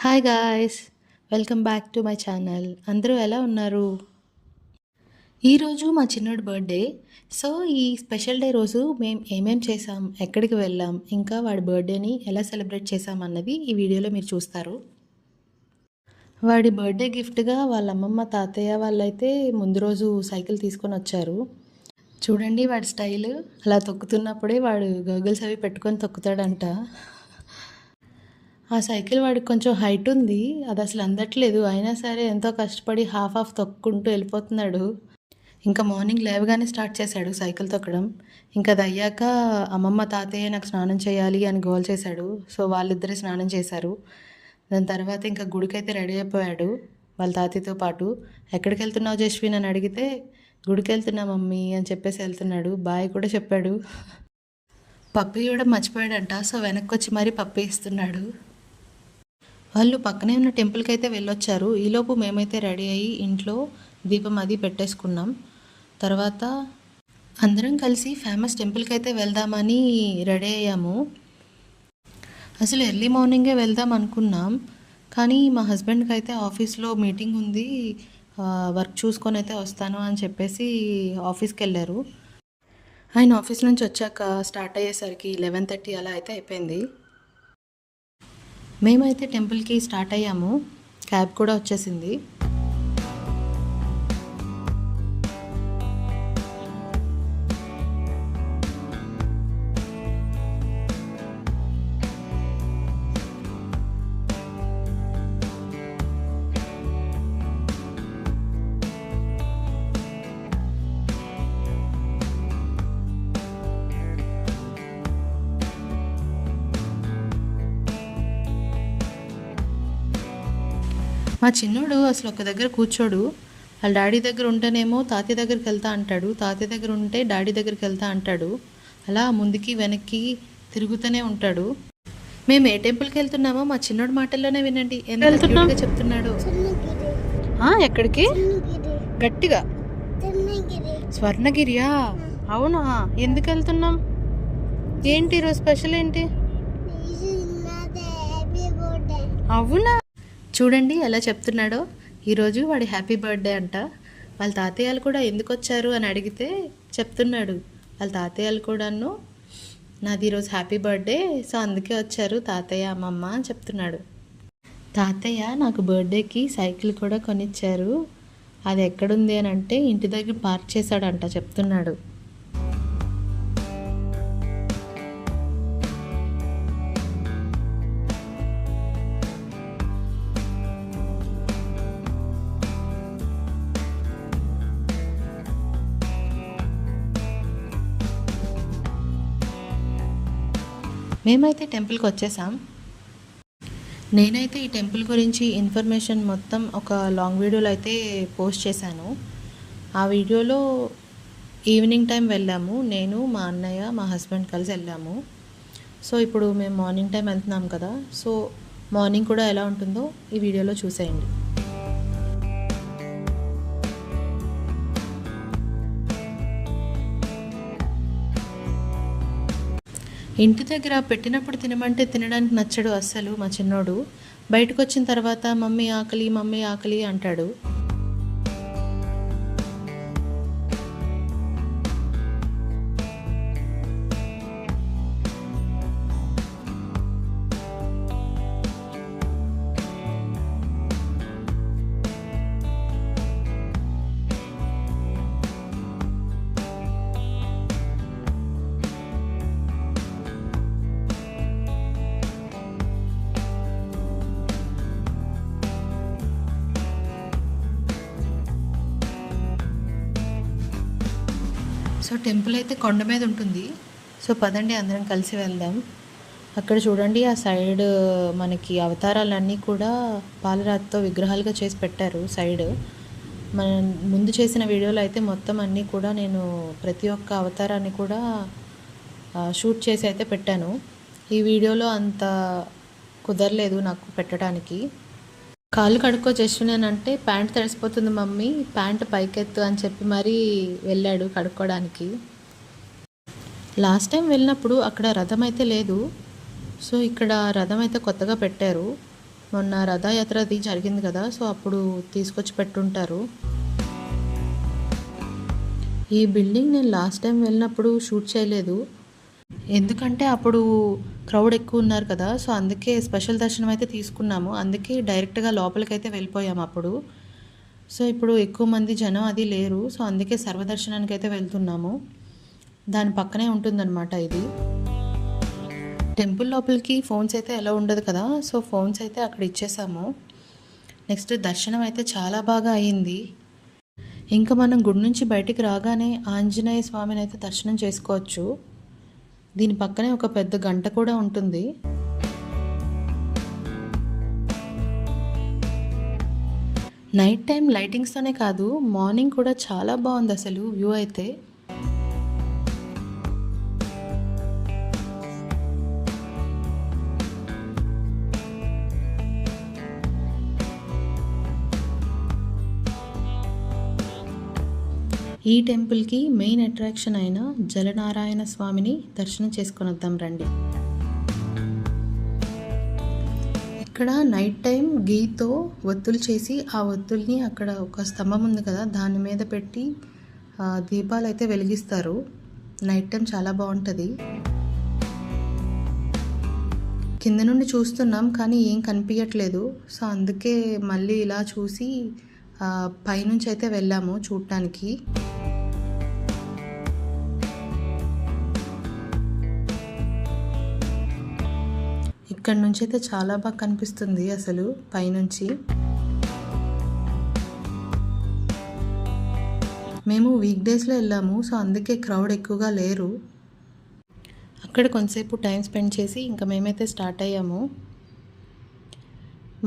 Hi guys, welcome back to my channel. అందరూ ఎలా ఉన్నారు? ఈరోజు మా చిన్నోడి బర్త్డే. సో ఈ స్పెషల్ డే రోజు మేము ఏమేం చేసాం, ఎక్కడికి వెళ్ళాం, ఇంకా వాడి బర్త్డేని ఎలా సెలబ్రేట్ చేసాం అన్నది ఈ వీడియోలో మీరు చూస్తారు. వాడి బర్త్డే గిఫ్ట్గా వాళ్ళ అమ్మమ్మ తాతయ్య వాళ్ళైతే ముందు రోజు సైకిల్ తీసుకొని వచ్చారు. చూడండి వాడి స్టైల్, అలా తొక్కుతున్నప్పుడే వాడు గోగుల్స్ అవి పెట్టుకొని తొక్కుతాడంట. ఆ సైకిల్ వాడికి కొంచెం హైట్ ఉంది. అది అసలు అందట్లేదు. అయినా సరే ఎంతో కష్టపడి హాఫ్ తొక్కుంటూ వెళ్ళిపోతున్నాడు. ఇంకా మార్నింగ్ లేవగానే స్టార్ట్ చేశాడు సైకిల్ తొక్కడం. ఇంకా అది అయ్యాక అమ్మమ్మ తాతయ్య నాకు స్నానం చేయాలి అని గోల్ చేశాడు. సో వాళ్ళిద్దరే స్నానం చేశారు. దాని తర్వాత ఇంకా గుడికైతే రెడీ అయిపోయాడు వాళ్ళ తాతయ్యతో పాటు. ఎక్కడికి వెళ్తున్నావు జస్విన్ అని అడిగితే గుడికి వెళ్తున్నా మమ్మీ అని చెప్పేసి వెళ్తున్నాడు. బాయ్ కూడా చెప్పాడు. పప్పి కూడా మర్చిపోయాడంట. సో వెనక్కి వచ్చి మరీ పప్పి ఇస్తున్నాడు. వాళ్ళు పక్కనే ఉన్న టెంపుల్కి అయితే వెళ్ళొచ్చారు. ఈలోపు మేమైతే రెడీ అయ్యి ఇంట్లో దీపం అది పెట్టేసుకున్నాం. తర్వాత అందరం కలిసి ఫేమస్ టెంపుల్కి అయితే వెళ్దామని రెడీ అయ్యాము. అసలు ఎర్లీ మార్నింగే వెళ్దాం అనుకున్నాం, కానీ మా హస్బెండ్కి అయితే ఆఫీస్లో మీటింగ్ ఉంది, వర్క్ చూసుకొని అయితే వస్తాను అని చెప్పేసి ఆఫీస్కి వెళ్ళారు. ఆయన ఆఫీస్ నుంచి వచ్చాక స్టార్ట్ అయ్యేసరికి 11:30 అలా అయితే అయిపోయింది. మేమైతే టెంపుల్కి స్టార్ట్ అయ్యాము. క్యాబ్ కూడా వచ్చేసింది. మా చిన్నోడు అసలు ఒక దగ్గర కూర్చోడు. వాళ్ళ డాడీ దగ్గర ఉంటేనేమో తాతయ్య దగ్గరికి వెళ్తా అంటాడు, తాతయ్య దగ్గర ఉంటే డాడీ దగ్గరికి వెళ్తా అంటాడు. అలా ముందుకి వెనక్కి తిరుగుతూనే ఉంటాడు. మేము ఏ టెంపుల్కి వెళ్తున్నామో మా చిన్నోడు మాటల్లోనే వినండి ఎంత క్యూట్గా చెప్తున్నాడు. ఎక్కడికి? గట్టిగా స్వర్ణగిరియా? అవునా, ఎందుకు వెళ్తున్నాం? ఏంటి ఈరోజు స్పెషల్ ఏంటి? అవునా, చూడండి ఎలా చెప్తున్నాడో. ఈరోజు వాడి హ్యాపీ బర్త్డే అంట. వాళ్ళ తాతయ్యలు కూడా ఎందుకు వచ్చారు అని అడిగితే చెప్తున్నాడు. వాళ్ళ తాతయ్యలు కూడాను నాది ఈరోజు హ్యాపీ బర్త్డే, సో అందుకే వచ్చారు తాతయ్య అమ్మమ్మ అని చెప్తున్నాడు. తాతయ్య నాకు బర్త్డేకి సైకిల్ కూడా కొనిచ్చారు. అది ఎక్కడుంది అని అంటే ఇంటి దగ్గర పార్క్ చేశాడంట చెప్తున్నాడు. మేమైతే టెంపుల్కి వచ్చేసాం. నేనైతే ఈ టెంపుల్ గురించి ఇన్ఫర్మేషన్ మొత్తం ఒక లాంగ్ వీడియోలో అయితే పోస్ట్ చేశాను. ఆ వీడియోలో ఈవినింగ్ టైం వెళ్ళాము. నేను, మా అన్నయ్య, మా హస్బెండ్ కలిసి వెళ్ళాము. సో ఇప్పుడు మేము మార్నింగ్ టైం వెళ్తున్నాం కదా, సో మార్నింగ్ కూడా ఎలా ఉంటుందో ఈ వీడియోలో చూసేయండి. ఇంటి దగ్గర పెట్టినప్పుడు తినమంటే తినడానికి నచ్చడు అస్సలు మా చిన్నోడు. బయటకు వచ్చిన తర్వాత మమ్మీ ఆకలి, మమ్మీ ఆకలి అంటాడు. సో టెంపుల్ అయితే కొండ మీద ఉంటుంది. సో పదండి అందరం కలిసి వెళ్దాం. అక్కడ చూడండి ఆ సైడ్ మనకి అవతారాలన్నీ కూడా పాలరాతితో విగ్రహాలుగా చేసి పెట్టారు సైడ్. మన ముందు చేసిన వీడియోలో అయితే మొత్తం అన్నీ కూడా నేను ప్రతి ఒక్క అవతారాన్ని కూడా షూట్ చేసి అయితే పెట్టాను. ఈ వీడియోలో అంత కుదరలేదు నాకు పెట్టడానికి. కాళ్ళు కడుక్కో చేస్తున్నానంటే ప్యాంట్ తడిసిపోతుంది మమ్మీ, ప్యాంట్ పైకెత్తు అని చెప్పి మరీ వెళ్ళాడు కడుక్కోవడానికి. లాస్ట్ టైం వెళ్ళినప్పుడు అక్కడ రథం అయితే లేదు. సో ఇక్కడ రథం అయితే కొత్తగా పెట్టారు. మొన్న రథయాత్రది జరిగింది కదా, సో అప్పుడు తీసుకొచ్చి పెట్టుంటారు. ఈ బిల్డింగ్ నేను లాస్ట్ టైం వెళ్ళినప్పుడు షూట్ చేయలేదు, ఎందుకంటే అప్పుడు క్రౌడ్ ఎక్కువ ఉన్నారు కదా, సో అందుకే స్పెషల్ దర్శనం అయితే తీసుకున్నాము. అందుకే డైరెక్ట్గా లోపలికైతే వెళ్ళిపోయాము అప్పుడు. సో ఇప్పుడు ఎక్కువ మంది జనం అది లేరు, సో అందుకే సర్వదర్శనానికి అయితే వెళ్తున్నాము. దాని పక్కనే ఉంటుందన్నమాట ఇది. టెంపుల్ లోపలికి ఫోన్స్ అయితే ఎలా ఉండదు కదా, సో ఫోన్స్ అయితే అక్కడ ఇచ్చేసాము. నెక్స్ట్ దర్శనం అయితే చాలా బాగా అయ్యింది. ఇంకా మనం గుడి నుంచి బయటికి రాగానే ఆంజనేయ స్వామిని అయితే దర్శనం చేసుకోవచ్చు. దీని పక్కనే ఒక పెద్ద గంట కూడా ఉంటుంది. నైట్ టైం లైటింగ్స్తోనే కాదు, మార్నింగ్ కూడా చాలా బాగుంది అసలు వ్యూ అయితే. ఈ టెంపుల్కి మెయిన్ అట్రాక్షన్ అయిన జలనారాయణ స్వామిని దర్శనం చేసుకొని వద్దాం రండి. ఇక్కడ నైట్ టైం గీతో ఒత్తులు చేసి ఆ ఒత్తుల్ని అక్కడ ఒక స్తంభం ఉంది కదా, దాని మీద పెట్టి దీపాలు అయితే వెలిగిస్తారు. నైట్ టైం చాలా బాగుంటుంది. కింద నుండి చూస్తున్నాం కానీ ఏం కనిపించట్లేదు, సో అందుకే మళ్ళీ ఇలా చూసి పైనుంచి అయితే వెళ్ళాము చూడటానికి. ఇక్కడ నుంచి అయితే చాలా బాగా కనిపిస్తుంది అసలు పైనుంచి. మేము వీక్ డేస్లో వెళ్ళాము, సో అందుకే క్రౌడ్ ఎక్కువగా లేరు. అక్కడ కొంతసేపు టైం స్పెండ్ చేసి ఇంకా మేమైతే స్టార్ట్ అయ్యాము.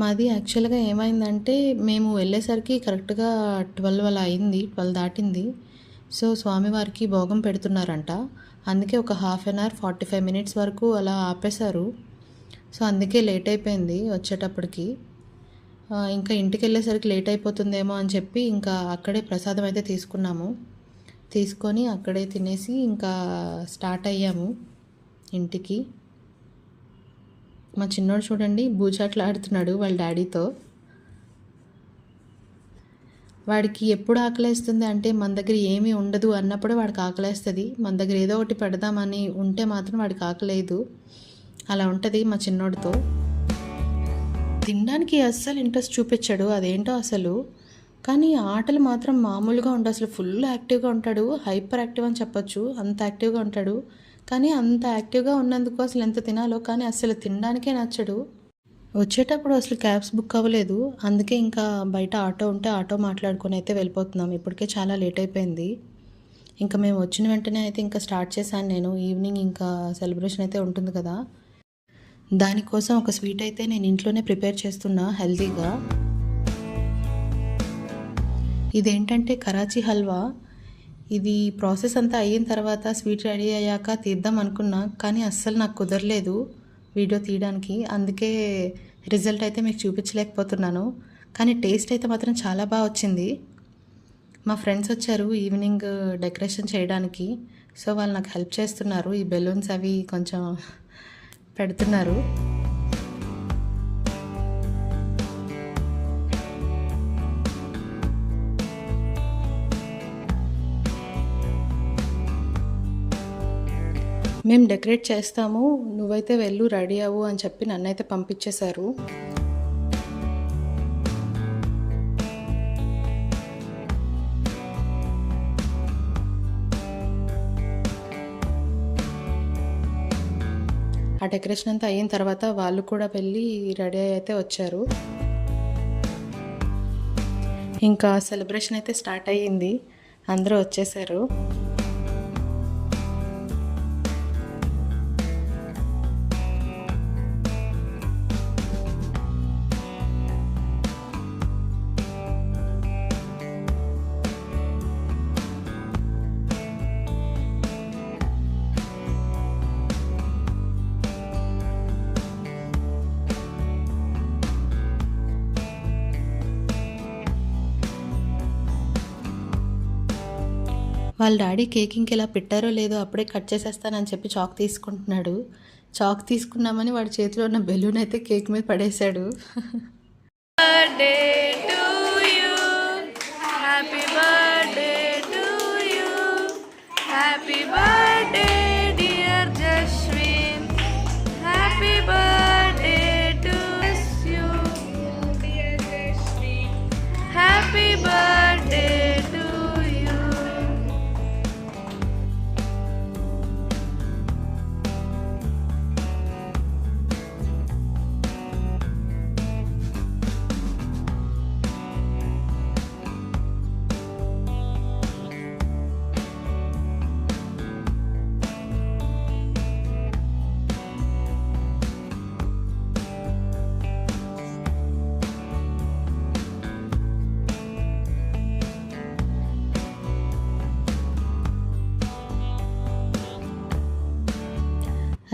మాది యాక్చువల్గా ఏమైందంటే మేము వెళ్ళేసరికి కరెక్ట్గా 12 అలా అయింది, 12 దాటింది. సో స్వామివారికి భోగం పెడుతున్నారంట, అందుకే ఒక హాఫ్ అన్ అవర్ 45 మినిట్స్ వరకు అలా ఆపేశారు. సో అందుకే లేట్ అయిపోయింది వచ్చేటప్పటికి. ఇంకా ఇంటికి వెళ్ళేసరికి లేట్ అయిపోతుందేమో అని చెప్పి ఇంకా అక్కడే ప్రసాదం అయితే తీసుకొని అక్కడే తినేసి ఇంకా స్టార్ట్ అయ్యాము ఇంటికి. మా చిన్నోడు చూడండి బూచాట్లు ఆడుతున్నాడు వాళ్ళ డాడీతో. వాడికి ఎప్పుడు ఆకలేస్తుంది అంటే మన దగ్గర ఏమీ ఉండదు అన్నప్పుడు వాడికి ఆకలేస్తుంది. మన దగ్గర ఏదో ఒకటి పెడదామని ఉంటే మాత్రం వాడికి ఆకలేదు. అలా ఉంటుంది మా చిన్నోడితో. తినడానికి అస్సలు ఇంట్రెస్ట్ చూపించాడు, అదేంటో అసలు. కానీ ఆటలు మాత్రం మామూలుగా ఉండవు, అసలు ఫుల్ యాక్టివ్గా ఉంటాడు. హైపర్ యాక్టివ్ అని చెప్పొచ్చు, అంత యాక్టివ్గా ఉంటాడు. కానీ అంత యాక్టివ్గా ఉన్నందుకు అసలు ఎంత తినాలో కానీ అసలు తినడానికే నచ్చడు. వచ్చేటప్పుడు అసలు క్యాబ్స్ బుక్ అవ్వలేదు, అందుకే ఇంకా బయట ఆటో ఉంటే ఆటో మాట్లాడుకొని అయితే వెళ్ళిపోతున్నాం. ఇప్పటికే చాలా లేట్ అయిపోయింది. ఇంకా మేము వచ్చిన వెంటనే అయితే ఇంకా స్టార్ట్ చేశాను నేను. ఈవినింగ్ ఇంకా సెలబ్రేషన్ అయితే ఉంటుంది కదా, దానికోసం ఒక స్వీట్ అయితే నేను ఇంట్లోనే ప్రిపేర్ చేస్తున్నా హెల్తీగా. ఇదేంటంటే కరాచీ హల్వా. ఇది ప్రాసెస్ అంతా అయిన తర్వాత స్వీట్ రెడీ అయ్యాక తీద్దాం అనుకున్నా, కానీ అస్సలు నాకు కుదరలేదు వీడియో తీయడానికి. అందుకే రిజల్ట్ అయితే మీకు చూపించలేకపోతున్నాను. కానీ టేస్ట్ అయితే మాత్రం చాలా బాగా వచ్చింది. మా ఫ్రెండ్స్ వచ్చారు ఈవినింగ్ డెకరేషన్ చేయడానికి, సో వాళ్ళు నాకు హెల్ప్ చేస్తున్నారు. ఈ బెలూన్స్ అవి కొంచెం పెడుతున్నారు. మేము డెకరేట్ చేస్తాము, నువ్వైతే వెళ్ళు రెడీ అవ్వు అని చెప్పి నన్నైతే పంపించేశారు. ఆ డెకరేషన్ అంతా అయిన తర్వాత వాళ్ళు కూడా వెళ్ళి రెడీ అయితే వచ్చారు. ఇంకా సెలబ్రేషన్ అయితే స్టార్ట్ అయ్యింది, అందరూ వచ్చేసారు. వాళ్ళ డాడీ కేక్ ఇంకెలా పెట్టారో లేదో అప్పుడే కట్ చేసేస్తానని చెప్పి చాక్ తీసుకుంటున్నాడు. చాక్ తీసుకున్నామని వాడి చేతిలో ఉన్న బెలూన్ అయితే కేక్ మీద పడేశాడు. Birthday to you, happy birthday to you, happy birthday dear Jaswin, happy birthday to you dear Jaswin, happy birthday to you.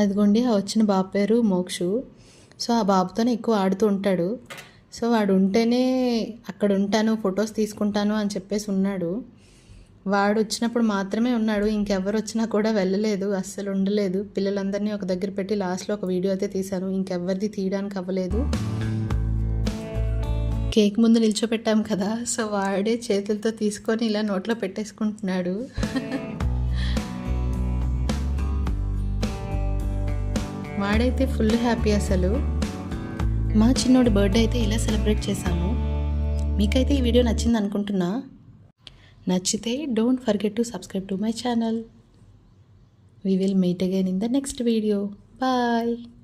అదిగోండి ఆ వచ్చిన బాబు పేరు మోక్షు. సో ఆ బాబుతోనే ఎక్కువ ఆడుతూ ఉంటాడు. సో వాడు ఉంటేనే అక్కడ ఉంటాను, ఫొటోస్ తీసుకుంటాను అని చెప్పేసి ఉన్నాడు. వాడు వచ్చినప్పుడు మాత్రమే ఉన్నాడు, ఇంకెవరు వచ్చినా కూడా వెళ్ళలేదు, అస్సలు ఉండలేదు. పిల్లలందరినీ ఒక దగ్గర పెట్టి లాస్ట్లో ఒక వీడియో అయితే తీశాను, ఇంకెవరిది తీయడానికి అవ్వలేదు. కేక్ ముందు నిల్చోపెట్టాం కదా, సో వాడే చేతులతో తీసుకొని ఇలా నోట్లో పెట్టేసుకుంటున్నాడు. వాడైతే ఫుల్ హ్యాపీ అసలు. మా చిన్నోడి బర్త్డే అయితే ఇలా సెలబ్రేట్ చేశాము. మీకైతే ఈ వీడియో నచ్చింది అనుకుంటున్నా. నచ్చితే don't forget to subscribe to my channel. We will meet again in the next video. Bye.